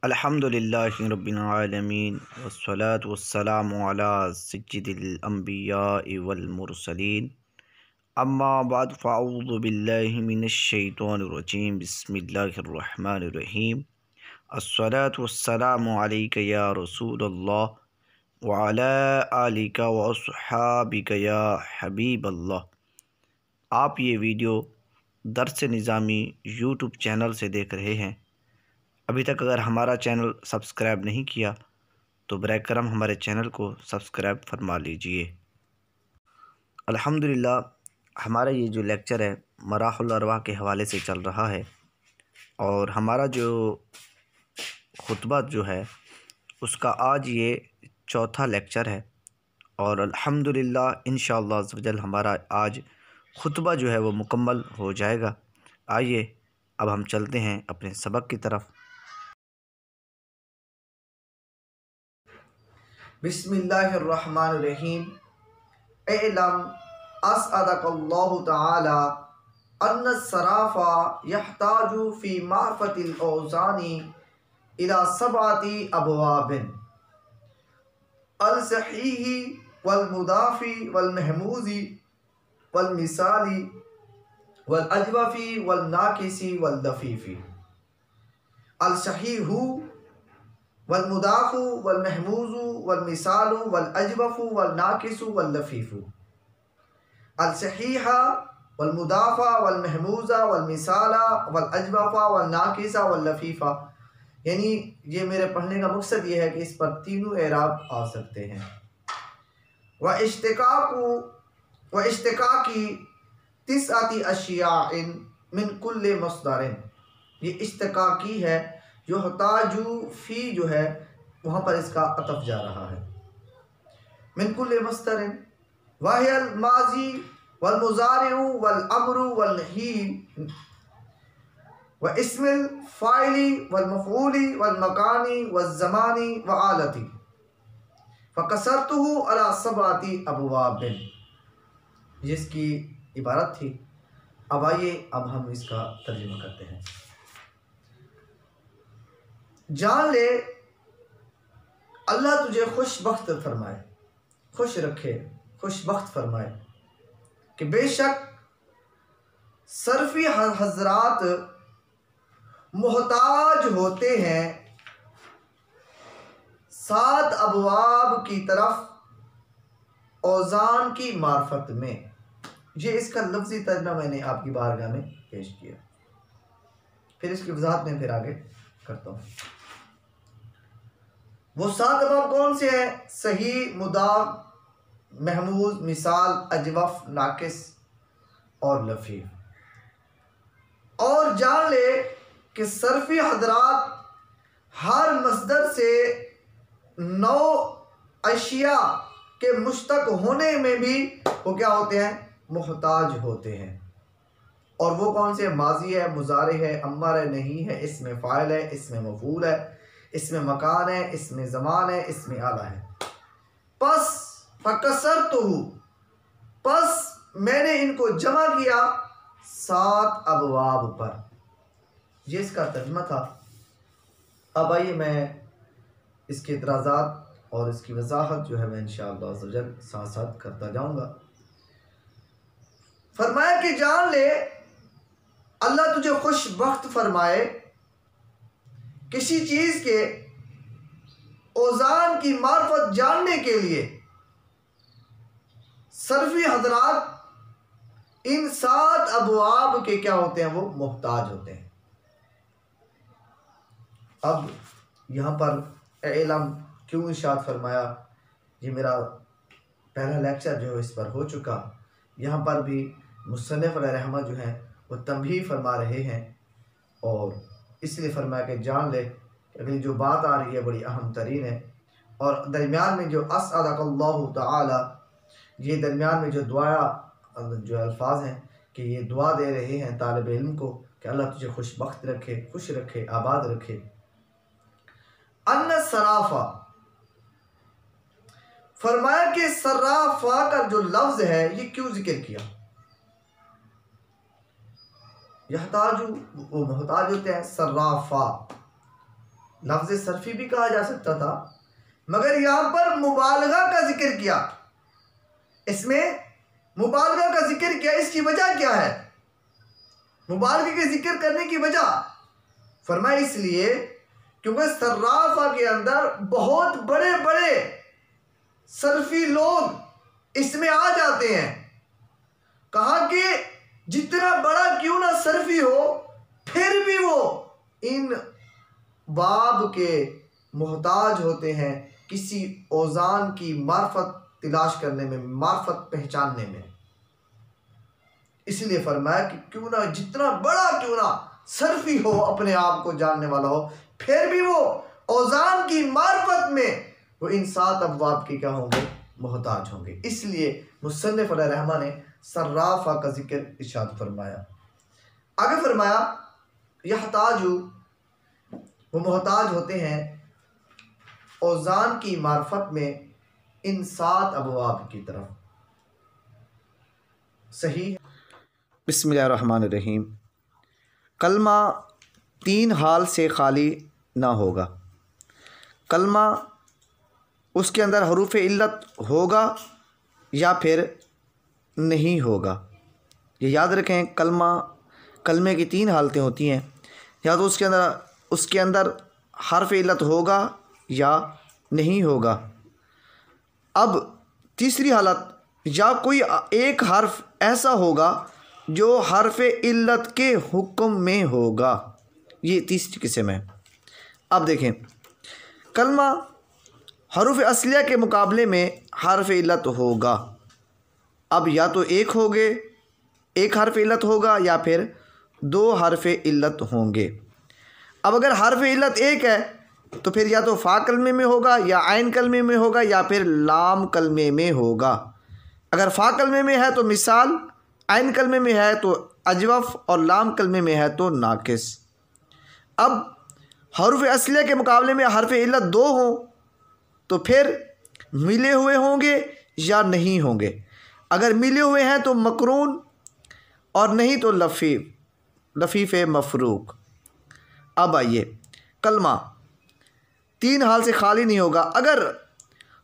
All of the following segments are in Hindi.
अल्हम्दुलिल्लाहि रब्बिल आलमीन वस्सलातु वस्सलामु अला सय्यिदिल अंबियाइ वल मुरसलीन अम्मा बाद फ़अऊज़ु बिल्लाहि मिनश शैतानिर रजीम बिस्मिल्लाहिर रहमानिर रहीम अस्सलातु वस्सलामु अलैका या रसूलल्लाह व अला आलिका व अस्हाबिका या हबीबल्लाह। आप ये वीडियो दर्स निज़ामी यूट्यूब चैनल से देख रहे हैं। अभी तक अगर हमारा चैनल सब्सक्राइब नहीं किया तो बराए करम हमारे चैनल को सब्सक्राइब फरमा लीजिए। अल्हम्दुलिल्लाह हमारा ये जो लेक्चर है मराहुल अरवाह के हवाले से चल रहा है और हमारा जो खुतबा जो है उसका आज ये चौथा लेक्चर है और अल्हम्दुलिल्लाह इंशाअल्लाह अज़्ज़ वजल हमारा आज खुतबा जो है वो मुकम्मल हो जाएगा। आइए अब हम चलते हैं अपने सबक की तरफ। बिस्मिल्लाहिर्रहमानिर्रहीम। इलम असअदकल्लाहु तआला अन्न सराफा यहताजु फी मारफतिल औज़ानी इला सबअती अबवाबिन अल सहीही वल मुदाफ़ी वल महमूज़ी वल मिसाली वल अजवफ़ी वल नाकिसी वल लफ़ीफ़ी। अल सहीहु वल मुदाफ़ु वल महमूज़ु वल मिसालु वल अजवफ़ु वल नाकिसु वल लफ़ीफ़ु। अल सहीहा वल मुदाफ़ा वल महमूज़ा वल मिसाला वल अजवफ़ा वल नाकिसा वल लफ़ीफ़ा। यानी ये मेरे पढ़ने का मकसद ये है कि इस पर तीनों एराब आ सकते हैं। व इश्तिक़ाक़ी तिस्अती अशियाइन मिन कुल्ले मस्दरिन। ये इश्तिक़ाक़ी है जो हताजु फ़ी जो है वहाँ पर इसका अतफ़ जा रहा है। मिन कुल्ले मस्दरिन वाहियल माज़ी वल मुज़ारिउ वल अम्रु वल नही व इस्मिल फ़ाइली वल मफ़ऊली वल मकानी वल ज़मानी व आलती फ़कसरतुहु अला सबअती अबवाबिन। जिसकी इबारत थी। अब आइए अब हम इसका तर्जुमा करते हैं। जान ले अल्लाह तुझे खुशबख्त फरमाए, खुश रखे, खुशबख्त फरमाए कि बेशक सर्फी हजरात मोहताज होते हैं 7 अबवाब की तरफ औज़ान की मार्फत में। ये इसका लफ्ज़ी तर्जुमा मैंने आपकी बारगाह में पेश किया, फिर इसकी वजाहत में फिर आगे करता हूँ। वो 7 अबवाब कौन से हैं? सही, मुदाफ़, महमूज़, मिसाल, अजवफ़, नाकिस और लफ़ीफ़। और जान ले कि सर्फ़ी हज़रात हर मस्दर से 9 अशिया के मुश्तक होने में भी वो क्या होते हैं? मोहताज होते हैं। और वो कौन से? माजी है, मुज़ारे है, अमर है, नहीं है, इसमें फ़ाइल है, इसमें मफ़ूल है, इसमें मकान है, इसमें ज़मान है, इसमें आला है। पस फ़कसरतुहु, पस मैंने इनको जमा किया 7 अबवाब पर। ये इसका तर्जुमा था। अब आइए मैं इसके इतराज़ात और इसकी वजाहत जो है मैं इंशाअल्लाह अज़्ज़ वजल साथ साथ करता जाऊँगा। फरमाया कि जान ले अल्लाह तुझे खुशबख्त फरमाए किसी चीज़ के औज़ान की मार्फत जानने के लिए सर्फी हज़रात इन 7 अबवाब के क्या होते हैं? वो मोहताज होते हैं। अब यहाँ पर इल्म क्यों इरशाद फरमाया? ये मेरा पहला लेक्चर जो इस पर हो चुका। यहाँ पर भी मुसन्निफ़ रहमा जो हैं वो तंबीह फरमा रहे हैं और इसलिए फरमाया कि जान ले अगली जो बात आ रही है बड़ी अहम तरीन है। और दरमियान में जो असअदकल्लाहु तआला, ये दरमियान में जो दुआ जो अल्फाज हैं कि ये दुआ दे रहे हैं तालिब इल्म को कि अल्लाह तुझे खुशबख्त रखे, खुश रखे, आबाद रखे। अन्न सराफा, फरमाया कि सराफा का जो लफ्ज है ये क्यों जिक्र किया? यहताजु वो मोहताज होते हैं, सराफा लफ्ज़ सर्फी भी कहा जा सकता था, मगर यहाँ पर मुबालगा का जिक्र किया, इसमें मुबालगा का जिक्र किया। इसकी वजह क्या है? मुबालगे के जिक्र करने की वजह फरमाया इसलिए क्योंकि सर्राफा के अंदर बहुत बड़े बड़े सर्फी लोग इसमें आ जाते हैं। कहा कि जितना बड़ा क्यों ना सर्फी हो, फिर भी वो इन बाब के मोहताज होते हैं किसी औज़ान की मार्फत तलाश करने में, मार्फत पहचानने में। इसलिए फरमाया कि क्यों ना जितना बड़ा क्यों ना सर्फी हो, अपने आप को जानने वाला हो, फिर भी वो औज़ान की मार्फत में वो इन 7 अबवाब के क्या होंगे? मोहताज होंगे। इसलिए मुसन्निफ़ रहमा ने सर्राफा का जिक्र इरशाद फरमाया। आगे फरमाया यहताजु, वो मोहताज होते हैं औज़ान की मार्फत में इन 7 अबवाब की तरफ। सही। बिस्मिल्लाहिर्रहमानिर्रहीम। कलमा 3 हाल से खाली ना होगा। कलमा उसके अंदर हरूफ इल्लत होगा या फिर नहीं होगा। ये याद रखें, कलमे की 3 हालतें होती हैं, या तो उसके अंदर हर्फ इल्लत होगा या नहीं होगा। अब तीसरी हालत, या कोई एक हर्फ ऐसा होगा जो हर्फ इल्लत के हुक्म में होगा। ये तीसरी किस्म है। अब देखें, कलमा हरूफ असलिया के मुकाबले में हर्फ इल्लत होगा। अब या तो एक हर्फ इल्लत होगा या फिर 2 हर्फ इल्लत होंगे। अब अगर हर्फ इल्लत एक है तो फिर या तो फ़ा कलमे में होगा, या आइन कलमे में होगा, या फिर लाम कलमे में होगा। अगर फ़ा कलमे में है तो मिसाल, आइन कलमे में है तो अजवफ़, और लाम कलमे में है तो नाकिस। अब हरूफ असलिया के मुकाबले में हर्फ इल्लत 2 हों तो फिर मिले हुए होंगे या नहीं होंगे। अगर मिले हुए हैं तो मकरून, और नहीं तो लफ़ीफ़ मफरूक। अब आइए, कलमा 3 हाल से खाली नहीं होगा। अगर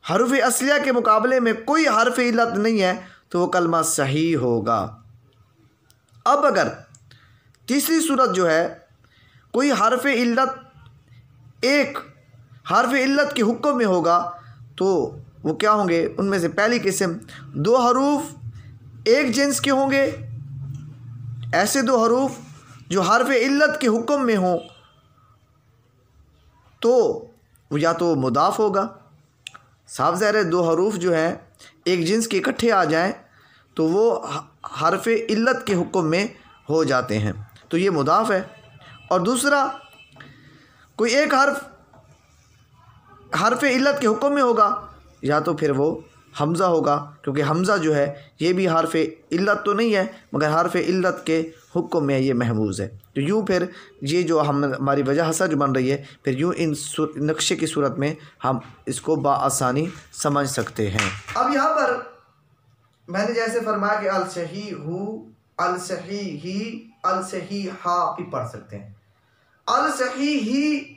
हरूफ असलिया के मुकाबले में कोई हर्फ इल्लत नहीं है तो वो कलमा सही होगा। अब अगर तीसरी सूरत जो है, कोई हर्फ इल्लत एक हर्फ इल्लत के हुक्म में होगा, तो वो क्या होंगे? उनमें से पहली किस्म 2 हरूफ एक जिन्स के होंगे। ऐसे 2 हरूफ जो हर्फ इल्लत के हुक्म में हों तो वो या तो मुदाफ़ होगा। साफ ज़ाहिर है 2 हरूफ जो हैं एक जिन्स के इकट्ठे आ जाएं तो वो हर्फ इल्लत के हुक्म में हो जाते हैं, तो ये मुदाफ़ है। और दूसरा, कोई एक हर्फ इल्लत के हुक्म में होगा, या तो फिर वो हमज़ा होगा, क्योंकि हमज़ा जो है ये भी हर्फ इल्लत तो नहीं है मगर हर्फ इल्लत के हुक्म में ये महमूज़ है। तो यूँ फिर ये जो हमारी वजह हसर जो बन रही है, फिर यूँ इन नक्शे की सूरत में हम इसको बाआसानी समझ सकते हैं। अब यहाँ पर मैंने जैसे फरमाया कि अल-सही हु, अल-सही ही, अल-सही हा भी पढ़ सकते हैं। अल-सही ही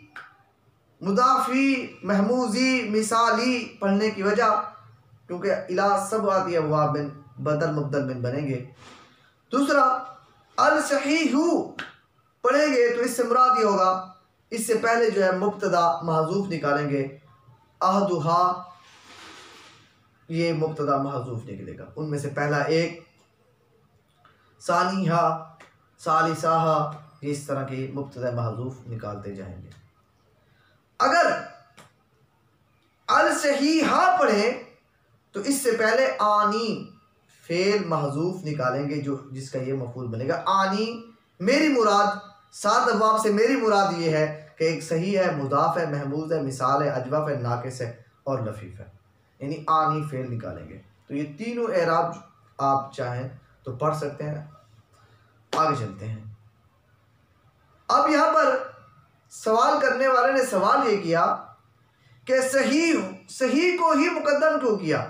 मुदाफ़ी, महमूज़ी, मिसाली पढ़ने की वजह क्योंकि इला सबआती अबवाब में बदल मुबदल में बनेंगे। दूसरा, अल-सहीहु पढ़ेंगे तो इससे मुराद ये होगा, इससे पहले जो है मुब्तदा महज़ूफ़ निकालेंगे। अहदुहा, ये मुब्तदा महज़ूफ़ निकलेगा। उनमें से पहला एक, सानिहा, सालिसाहा, इस तरह के मुब्तदा महज़ूफ़ निकालते जाएंगे। अगर अल-सहीहा पढ़ें तो इससे पहले आनी फेल महजूफ निकालेंगे जिसका ये मफूल बनेगा। आनी, मेरी मुराद, 7 अबवाब से मेरी मुराद ये है कि एक सही है, मुदाफ है, महमूद है, मिसाल है, अजवफ है, नाकिस है और लफीफ है, यानी आनी फेल निकालेंगे। तो ये तीनों एराब आप चाहें तो पढ़ सकते हैं। आगे चलते हैं। अब यहाँ पर सवाल करने वाले ने सवाल ये किया कि सही को ही मुकद्दम क्यों किया?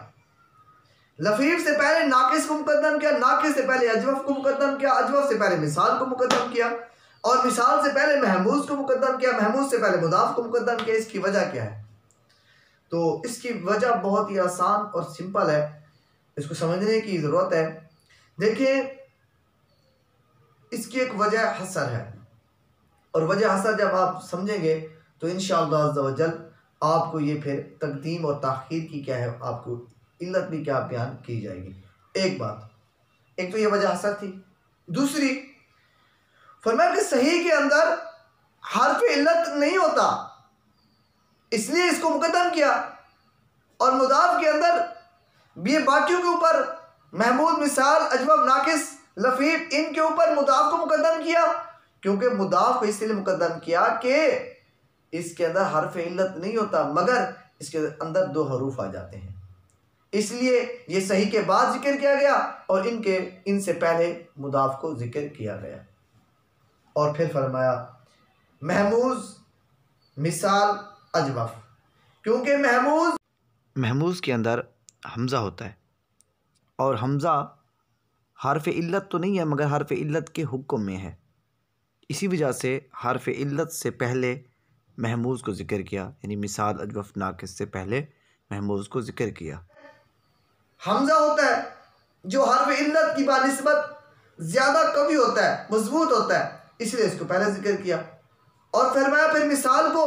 लफीफ से पहले नाकिस को मुकद्दम किया, नाकिस से पहले अजवफ को मुकद्दम किया, अजवफ से पहले मिसाल को मुकद्दम किया। और मिसाल से पहले महमूज को मुकद्दम किया, महमूज से पहले मुदाफ को मुकद्दम किया। इसकी वजह क्या है? तो इसकी वजह बहुत ही आसान और सिंपल है, इसको समझने की ज़रूरत है। देखिए, इसकी एक वजह हसर है, और वजह हसर जब आप समझेंगे तो इंशाअल्लाह अज़्ज़ा वजल आपको ये फिर तक़दीम और ताख़ीर की क्या है, आपको इल्लत भी क्या बयान की जाएगी। एक बात, एक तो ये वजह हसर थी। दूसरी, फरमाया कि सही के अंदर हर्फ इल्लत नहीं होता, इसलिए इसको मुकद्दम किया। और मुदाफ के अंदर ये बाकियों के ऊपर महमूद, मिसाल, अजवब, नाकिस, लफीफ, इनके ऊपर मुदाफ को मुकद्दम किया, क्योंकि मुदाफ को इसलिए मुकद्दम किया कि इसके अंदर हर्फ इल्लत नहीं होता, मगर इसके अंदर दो हरूफ आ जाते हैं, इसलिए ये सही के बाद जिक्र किया गया और इनसे पहले मुदाफ को जिक्र किया गया। और फिर फरमाया महमूज, मिसाल, अजवफ, क्योंकि महमूज के अंदर हमज़ा होता है, और हमज़ा हर्फ इल्लत तो नहीं है, मगर हर्फ इल्लत के हुक्म में है। इसी वजह से हर्फ इल्लत से पहले महमूज को ज़िक्र किया, यानी मिसाल, अजवफ, नाकिस से पहले महमूज को ज़िक्र किया। हमज़ा होता है जो हर्फ इल्लत की बानिस्बत ज़्यादा कवी होता है, मजबूत होता है, इसलिए इसको पहले जिक्र किया। और फिर मिसाल को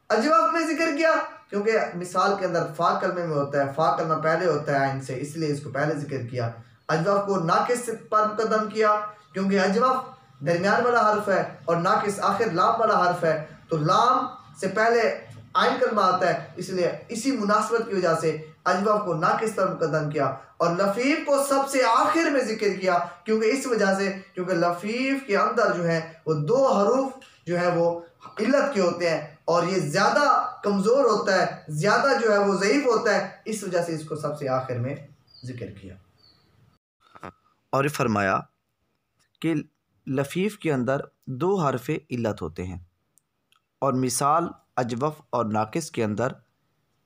अजवफ में जिक्र किया, क्योंकि मिसाल के अंदर फ़ा कलमे में होता है, फ़ा कलमा पहले होता है इनसे, इसलिए इसको पहले जिक्र किया। अजवफ को नाकिस पर मुकद्दम किया, क्योंकि अजवफ दरमियान वाला हर्फ है और नाकिस आखिर लाम वाला हर्फ है, तो लाम से पहले आइन कलमा आता है, इसलिए इसी मुनासबत की वजह से अजवफ को नाकिस पर मुकद्दम किया। और लफीफ को सबसे आखिर में जिक्र किया, क्योंकि इस वजह से, क्योंकि लफीफ के अंदर जो है वो दो हरूफ जो है वो इल्लत के होते हैं, और ये ज़्यादा कमज़ोर होता है, ज़्यादा जो है वो ज़ईफ़ होता है, इस वजह से इसको सबसे आखिर में जिक्र किया। और फरमाया कि लफीफ के अंदर दो हर्फ इल्लत होते हैं, और मिसाल, अजवफ और नाकिस के अंदर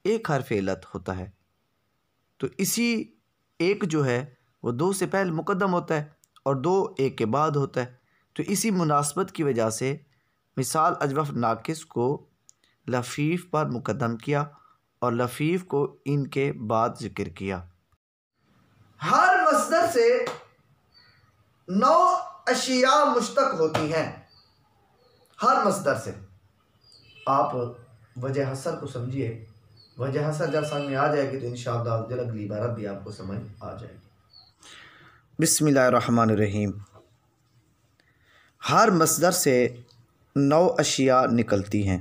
एक हर्फ इल्लत होता है। तो इसी एक जो है वो दो से पहले मुकद्दम होता है और दो एक के बाद होता है। तो इसी मुनासबत की वजह से मिसाल, अजवफ, नाकिस को लफीफ पर मुकद्दम किया और लफीफ को इनके बाद जिक्र किया। हर मस्दर से 9 अशिया मुश्तक होती हैं, हर मस्दर से। आप वजह हसर को समझिए, वजह हसर जब समझ में आ जाएगी तो इंशाअल्लाह अगली इबारत भी आपको समझ आ जाएगी। बिस्मिल्लाहिर्रहमानिर्रहीम। हर मस्दर से 9 अशिया निकलती हैं।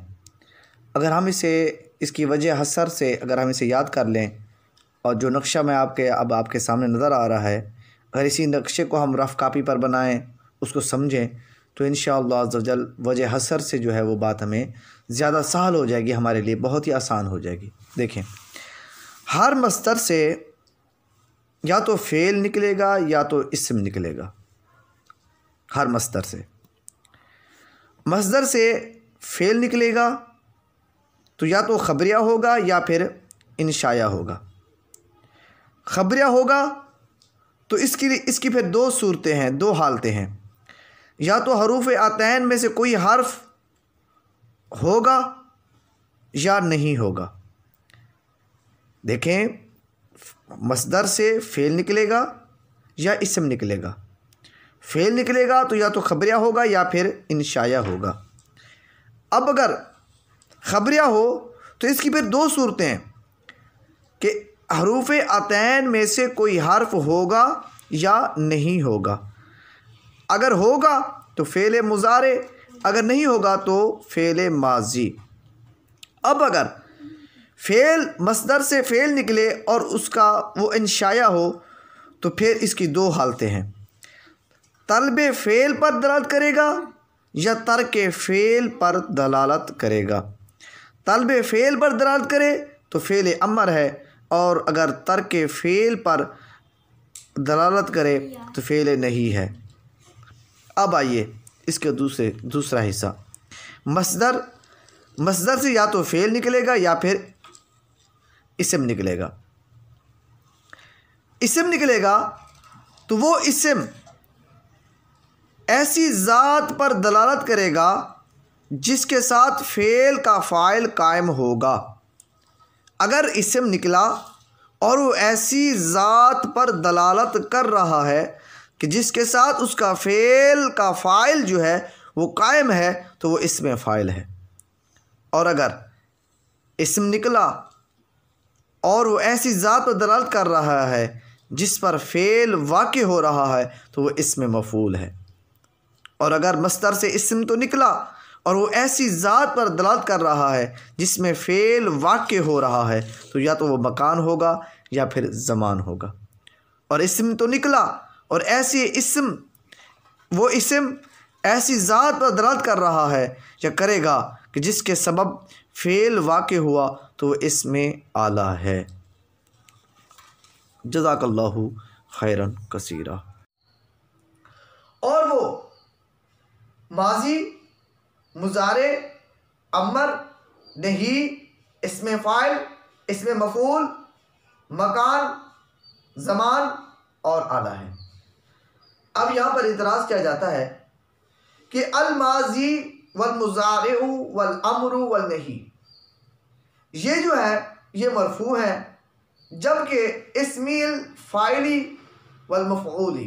अगर हम इसकी वजह हसर से अगर हम इसे याद कर लें, और जो नक्शा मैं अब आपके सामने नज़र आ रहा है, अगर इसी नक्शे को हम रफ़ कापी पर बनाएं, उसको समझें, तो इंशाअल्लाह अज़्ज़ा वजल वजह हसर से जो है वो बात हमें ज़्यादा सहल हो जाएगी, हमारे लिए बहुत ही आसान हो जाएगी। देखें, हर मस्दर से या तो फ़ेल निकलेगा या तो इस्म निकलेगा। हर मस्दर से फ़ेल निकलेगा तो या तो ख़बरिया होगा या फिर इंशाया होगा। ख़बरिया होगा तो इसकी फिर दो सूरतें हैं, दो हालतें हैं, या तो हरूफ आतैन में से कोई हर्फ होगा या नहीं होगा। देखें, मस्दर से फ़ेल निकलेगा या इस्म निकलेगा। फ़ेल निकलेगा तो या तो ख़बरिया होगा या फिर इंशाया होगा। अब अगर ख़बरिया हो तो इसकी फिर दो सूरतें हैं कि हरूफ आतैन में से कोई हर्फ होगा या नहीं होगा। अगर होगा तो फ़ेल मुज़ारे, अगर नहीं होगा तो फ़ेल माजी। अब अगर फ़ेल मस्दर से फ़ेल निकले और उसका वो इंशाया हो तो फिर इसकी दो हालतें हैं, तलब फ़ेल पर दलालत करेगा या तर्क फ़ेल पर दलालत करेगा। तलब फ़ेल पर दलालत करे तो फ़ेल अमर है, और अगर तर्क फ़ेल पर दलालत करे तो फ़ेल नहीं है। अब आइए इसके दूसरा हिस्सा, मस्दर से या तो फ़ेल निकलेगा या फिर इस्म निकलेगा। इस्म निकलेगा तो वो इस्म ऐसी ज़ात पर दलालत करेगा जिसके साथ फ़ेल का फ़ाइल कायम होगा। अगर इसम निकला और वो ऐसी ज़ात पर दलालत कर रहा है कि जिसके साथ उसका फ़ेल का फ़ाइल जो है वो कायम है, तो वो इसमें फ़ाइल है। और अगर इसम निकला और वो ऐसी ज़ात पर दलालत कर रहा है जिस पर फ़ेल वाक़ हो रहा है, तो वो इसमें मफ़ूल है। और अगर मस्दर से इसम तो निकला और वो ऐसी ज़ात पर दलालत कर रहा है जिसमें फ़ेल वाक़ हो रहा है, तो या तो वो मकान होगा या फिर ज़मान होगा। और इसम तो निकला और ऐसी इसम ऐसी ज़ात पर दलालत कर रहा है या करेगा कि जिसके सबब फ़ेल वाक़ हुआ, तो इसमें आला है। जज़ाकल्लाहु खैरन कसीरा। और वो माजी, मुज़ारे, अमर, नहीं, इसमें फ़ाइल, इसमें मफ़ूल, मकान, ज़मान और आला है। अब यहाँ पर इतराज़ किया जाता है कि अल माजी वल मुज़ारिउ वल अमरु वल नहीं, ये जो है ये मरफू है, जबकि इस्मिल फ़ाइली वल मफ़ऊली,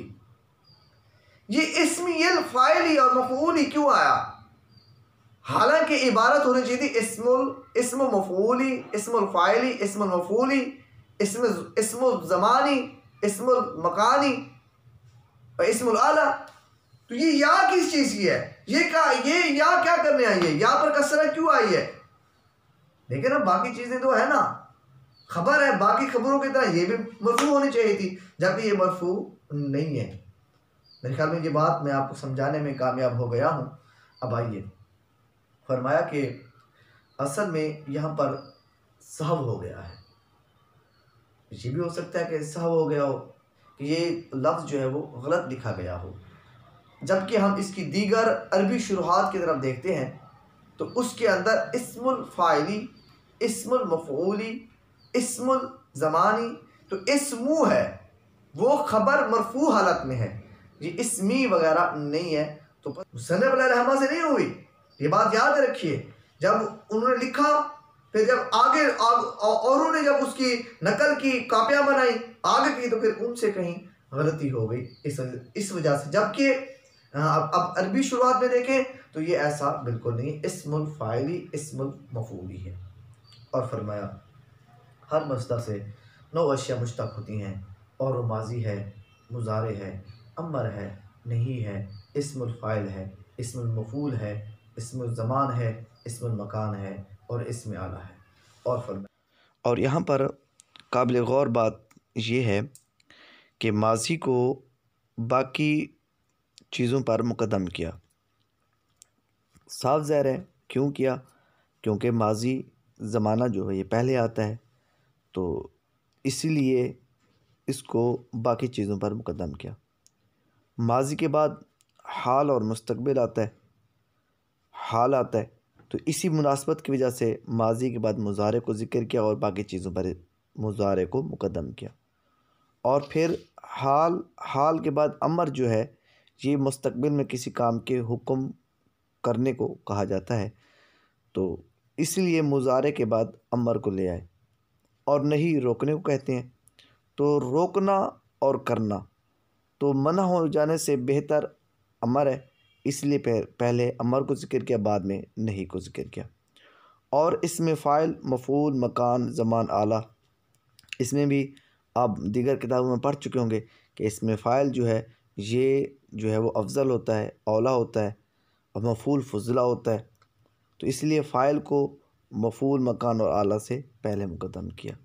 ये इस्मिल फ़ाइली और मफ़ऊली क्यों आया? हालांकि इबारत होनी चाहिए थी इस्म मफ़ऊली, इस्मुल फ़ाइली, इस्मुल मफ़ऊली, इस्मुल ज़मानी, इस्मुल मकानी और इस्मुल आला। तो ये या किस चीज़ की है? ये या क्या करने आई है? या पर कसरा क्यों आई है? लेकिन अब बाकी चीज़ें तो है ना, खबर है, बाकी खबरों की तरह ये भी मरफू होनी चाहिए थी, जबकि ये मरफू नहीं है। मेरे ख्याल में ये बात मैं आपको समझाने में कामयाब हो गया हूँ। अब आइए, फरमाया कि असल में यहाँ पर सहव हो गया है। ये भी हो सकता है कि सहव हो गया हो, कि ये लफ्ज़ जो है वो गलत लिखा गया हो, जबकि हम इसकी दीगर अरबी शुरुआत की तरफ देखते हैं तो उसके अंदर इस्मुल फ़ाइली, इस्मुल मफ़ऊली, इस्मुल ज़मानी, तो इस्मू है, वो ख़बर मरफू हालत में है, ये इस्मी वगैरह नहीं है। तो मुसन्निफ़ रहमा से नहीं हुई, ये बात याद रखिए। जब उन्होंने लिखा, फिर जब आगे औरों ने जब उसकी नकल की, कापियाँ बनाई, आगे की, तो फिर उनसे कहीं गलती हो गई इस वजह से। जबकि अब अरबी शुरुआत में देखें तो ये ऐसा बिल्कुल नहीं, इस्मुल फ़ाइली, इस्मुल मफ़ऊली है। और फरमाया हर मस्दर से 9 अशिया मुश्तक़ होती हैं, और वो माजी है, मुज़ारे है, अमर है, नहीं है, इस्मुल फ़ाइल है, इस्मुल मफ़ऊल है, इस्मुल ज़मान है, इस्मुल मकान है और इस्म आला है। और फरमाया, और यहाँ पर काबिल गौर बात ये है कि माजी को बाकी चीज़ों पर मुक़द्दम किया। साफ ज़ाहिर है क्यों किया? क्योंकि माजी ज़माना जो है ये पहले आता है, तो इसीलिए इसको बाकी चीज़ों पर मुक़द्दम किया। माजी के बाद हाल और मुस्तक़बिल आता है, हाल आता है, तो इसी मुनासबत की वजह से माजी के बाद मुज़ारे को ज़िक्र किया और बाकी चीज़ों पर मुज़ारे को मुक़द्दम किया। और फिर हाल के बाद अमर जो है ये मुस्तक़बिल में किसी काम के हुक्म करने को कहा जाता है, तो इसलिए मुज़ारे के बाद अमर को ले आए। और नहीं रोकने को कहते हैं, तो रोकना और करना, तो मना हो जाने से बेहतर अमर है, इसलिए पहले अमर को ज़िक्र किया, बाद में नहीं को ज़िक्र किया। और इसमें फ़ाइल, मफ़ऊल, मकान, ज़मान, आला, इसमें भी आप दीगर किताबों में पढ़ चुके होंगे कि इसमें फ़ाइल जो है ये जो है वो अफजल होता है, औला होता है, और मफ़ऊल फ़ुज़ला होता है, तो इसलिए फ़ाइल को मफ़ऊल, मकान और आला से पहले मुक़द्दम किया।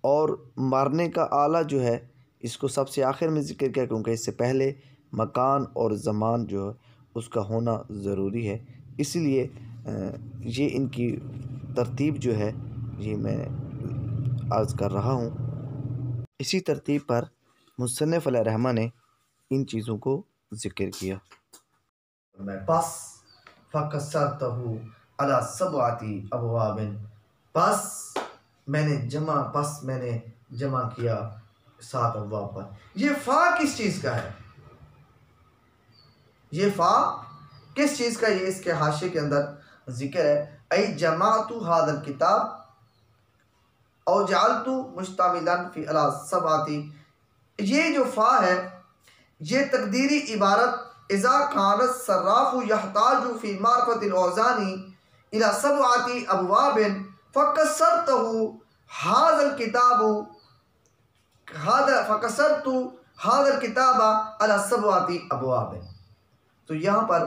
और मारने का आला जो है इसको सबसे आखिर में ज़िक्र किया, क्योंकि इससे पहले मकान और ज़मान जो है उसका होना ज़रूरी है। इसलिए ये इनकी तरतीब जो है ये मैं अर्ज़ कर रहा हूँ। इसी तरतीब पर मुसन्निफ़ अलैहिर्रहमा ने इन चीज़ों को ज़िक्र किया। मैं बस फ़कसरतहु अला सबअती अबवाबिन, बस मैंने जमा किया 7 अबवाब पर। ये फ़ा किस चीज़ का है? ये फ़ा किस चीज़ का, ये इसके हाशिए के अंदर ज़िक्र है। ऐ जमातु हादल किताब और जालतु मुश्तमिलन फ़ी अला सबाती, ये जो फ़ा है ये तकदीरी इबारत इज़ा कानत सर्राफ़ु यहताजु फ़ी मारफ़तिल औज़ानी इला सबआती अबवाबिन फ़कसरतहु हाज़ल किताबु फ़कसरतु हाज़ल किताबा अला सबआती अबवाबिन। तो यहाँ पर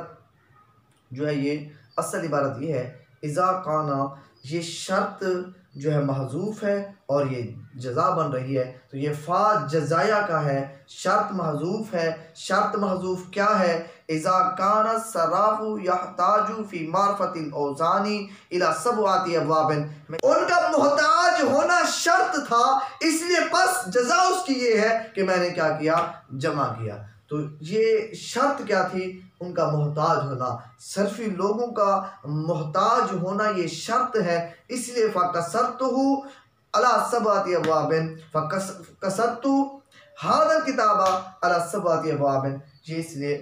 जो है ये असल इबारत ये है, इज़ा काना, ये शर्त जो है महजूफ है और ये जज़ा बन रही है। तो ये फ़ा जज़ाया का है, शर्त महजूफ है। शर्त महजूफ क्या है? इज़ा काना सराफ़ु यहताजु फ़ी मारफ़तिल औज़ानी इला सबआती अबवाबिन, उनका मोहताज होना शर्त था, इसलिए बस जज़ा उसकी ये है कि मैंने क्या किया, जमा किया। तो ये शर्त क्या थी? उनका मोहताज होना, सर्फी लोगों का मोहताज होना ये शर्त है। इसलिए फ़कसरतहु अला सबआती अबवाबिन, फ़कसरतु हाज़ल किताबा अला सबआती अबवाबिन, ये इसलिए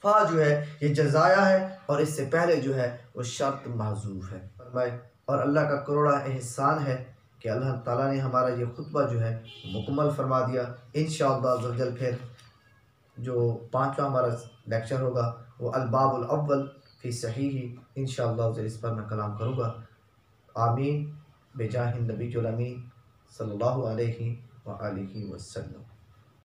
फ़ा जो है ये जज़ाया है और इससे पहले जो है वो शर्त महज़ूफ़ है। फरमाए, और अल्लाह का करोड़ा एहसान है कि अल्लाह ताला ने हमारा ये खुतबा जो है मुकम्मल फरमा दिया। इंशाअल्लाह अज़्ज़ व जल फिर जो 5वां हमारा लेक्चर होगा वो अल-बाबुल अव्वल फ़ी सहीही, इंशाअल्लाह इस पर मैं कलाम करूँगा। आमीन बेजाहिन नबी अमीन सल्लल्लाहु अलैहि व आलिहि वसल्लम।